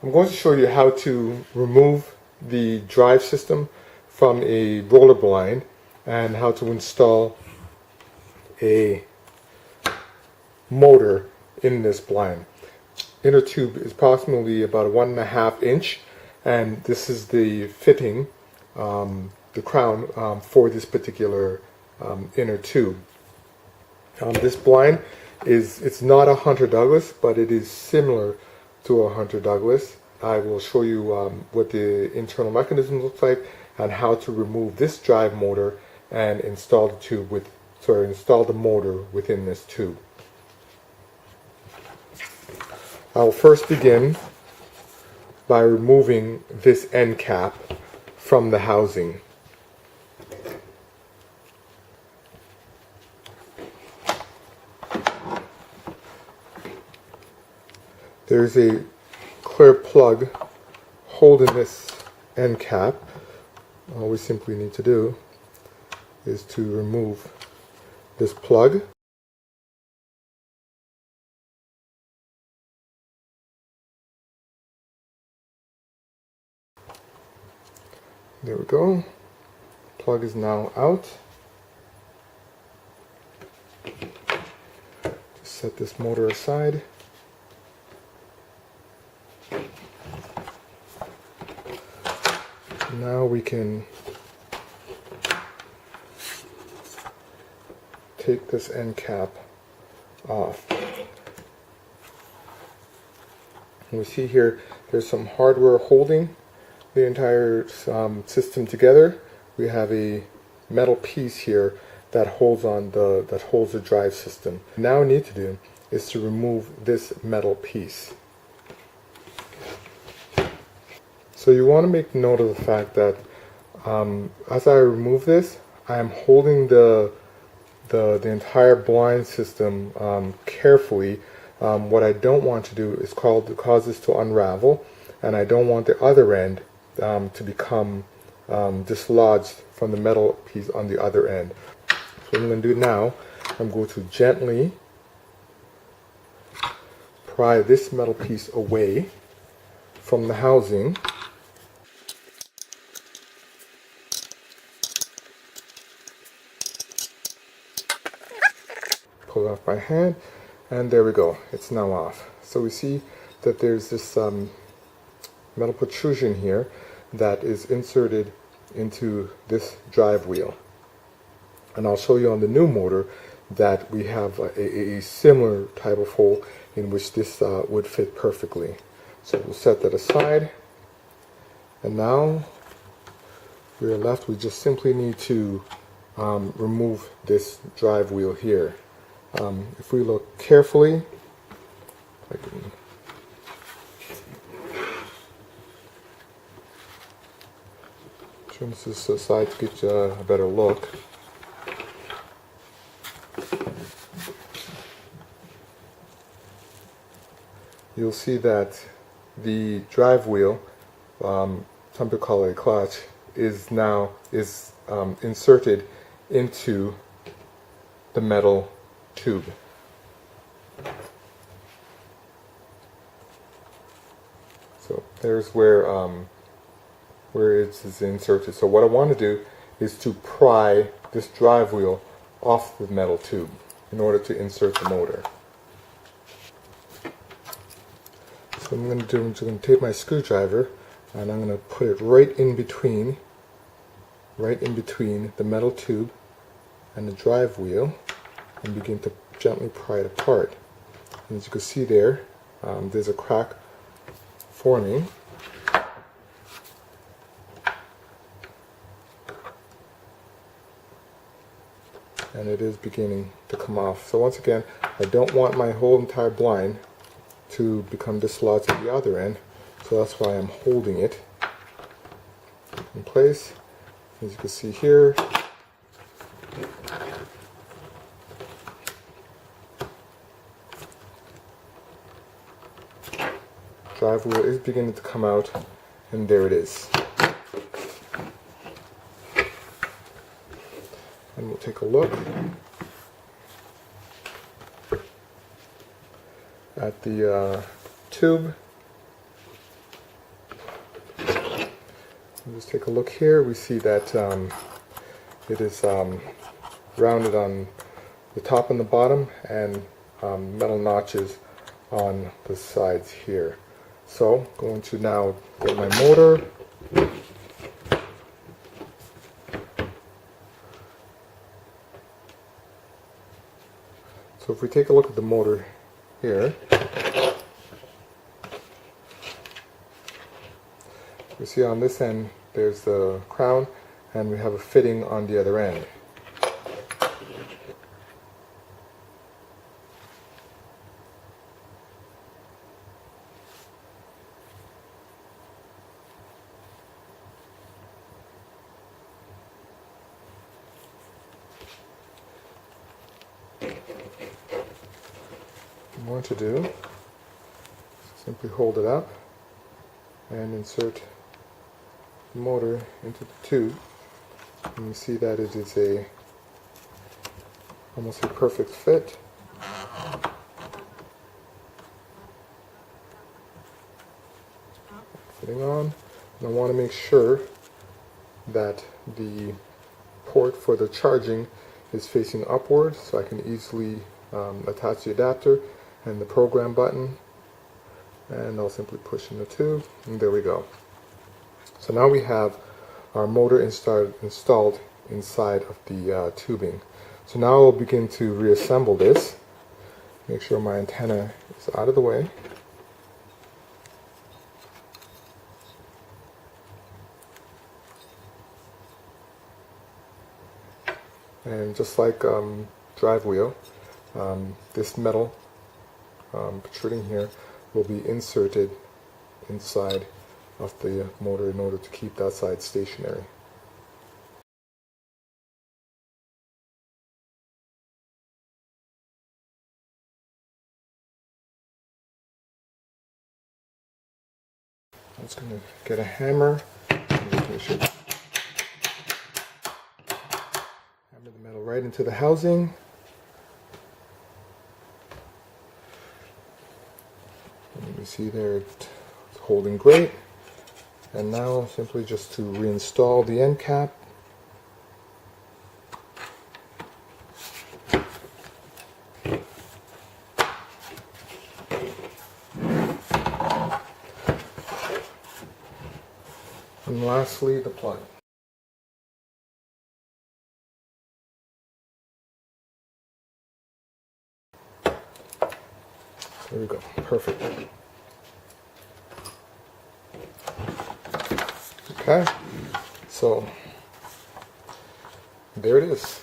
I'm going to show you how to remove the drive system from a roller blind and how to install a motor in this blind. Inner tube is approximately about 1.5 inch, and this is the fitting, the crown for this particular inner tube. This blind it's not a Hunter Douglas, but it is similar to a Hunter Douglas. I will show you what the internal mechanism looks like and how to remove this drive motor and install the motor within this tube. I'll first begin by removing this end cap from the housing. There's a clear plug holding this end cap. All we simply need to do is to remove this plug. There we go. Plug is now out. Just set this motor aside. Now we can take this end cap off. And we see here there's some hardware holding the entire system together. We have a metal piece here that holds the drive system. Now what we need to do is to remove this metal piece. So you want to make note of the fact that as I remove this, I am holding the entire blind system carefully. What I don't want to do is cause this to unravel, and I don't want the other end to become dislodged from the metal piece on the other end. So what I'm going to do now, I'm going to gently pry this metal piece away from the housing. Pull it off by hand, and there we go, it's now off. So we see that there's this metal protrusion here that is inserted into this drive wheel, and I'll show you on the new motor that we have a similar type of hole in which this would fit perfectly. So we'll set that aside, and now we are left, we just simply need to remove this drive wheel here. If we look carefully, I can turn this aside to get you a better look. You'll see that the drive wheel, some people call it a clutch, is inserted into the metal tube. So there's where it is inserted. So what I want to do is to pry this drive wheel off the metal tube in order to insert the motor. So I'm going to take my screwdriver and I'm going to put it right in between the metal tube and the drive wheel, and begin to gently pry it apart. And as you can see there, there's a crack forming. And it is beginning to come off. So once again, I don't want my whole entire blind to become dislodged at the other end, so that's why I'm holding it in place. As you can see here, drive wheel is beginning to come out, and there it is. And we'll take a look at the tube. Just take a look here. We see that it is rounded on the top and the bottom, and metal notches on the sides here. So I'm going to now get my motor. So if we take a look at the motor here, you see on this end there's the crown, and we have a fitting on the other end. What I'm going to do is simply hold it up and insert the motor into the tube, and you see that it is almost a perfect fit. Fitting on, and I want to make sure that the port for the charging is facing upward, so I can easily attach the adapter and the program button, and I'll simply push in the tube, and there we go. So now we have our motor installed inside of the tubing. So now I'll begin to reassemble this. Make sure my antenna is out of the way. And just like drive wheel, this metal protruding here will be inserted inside of the motor in order to keep that side stationary. I'm just going to get a hammer and just make sure hammer the metal right into the housing. And you see there it's holding great. And now simply just to reinstall the end cap. And lastly, the plug. There we go, perfect. Okay, so there it is.